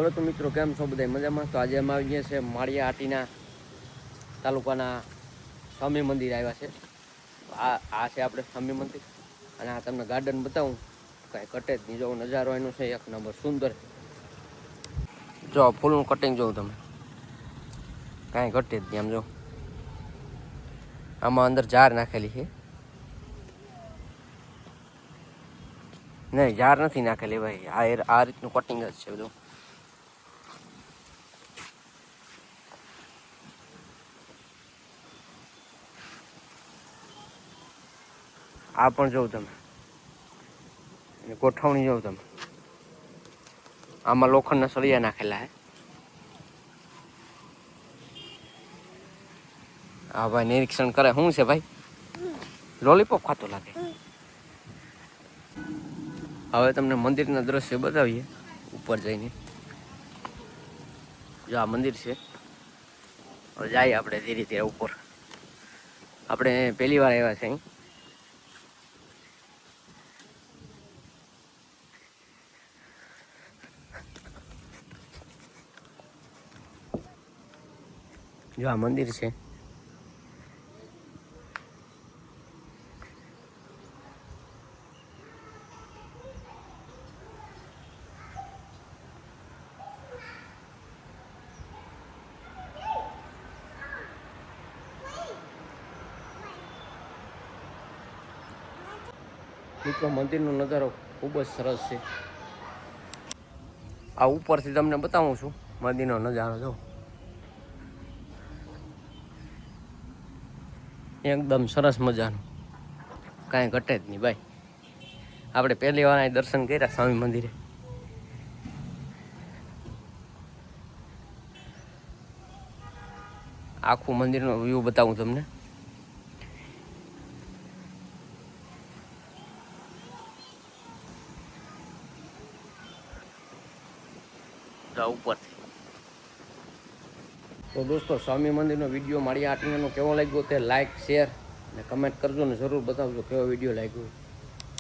Hello तो मित्रों केम छो बधाय मजामां। तो आज हम આવી ગયા છે માળિયા હાટીના તાલુકાના સ્વામી મંદિર આવ્યા છે। આ છે આપણે સ્વામી મંદિર અને આ તમને ગાર્ડન બતાવું કાંઈ કટે જ નહીં। જો નજારો એનો છે એક નંબર સુંદર। જો ફૂલનું કટિંગ જોઉં તમે કાંઈ ઘટે જ નહીં। આમ જો આમાં અંદર ઝાર નાખેલી છે, નહીં ઝાર નથી નાખેલી ભાઈ, આ રીતનું કટિંગ જ છે બધું। આ પણ જોઉં તમે ગોઠવણી જોઉં તમે, આમાં લોખંડના સળિયા નાખેલા છે। હા ભાઈ નિરીક્ષણ કરે શું છે ભાઈ, લોલીપોપ ખાતો લાગે। હવે તમને મંદિરના દ્રશ્ય બતાવીએ ઉપર જઈને। જો આ મંદિર છે, હવે જાય આપણે ધીરે ધીરે ઉપર। આપણે પહેલી વાર આવ્યા છે અહીં। જો આ મંદિર છે, મિત્રો મંદિરનો નજારો ખૂબ જ સરસ છે। આ ઉપરથી તમને બતાવું છું મંદિરનો નજારો, જો એકદમ સરસ મજાનો, કાંઈ ઘટે જ નહીં ભાઈ। આપણે પહેલી વાર અહીં દર્શન કર્યા સ્વામી મંદિરે। આખું મંદિરનો વ્યૂ બતાવું તમને। ઉપરથી તો દોસ્તો સ્વામી મંદિરનો વિડીયો માળિયા હાટીનો કેવો લાગ્યો તે લાઈક શેર અને કમેન્ટ કરજો ને જરૂર બતાવજો કેવો વિડીયો લાગ્યો।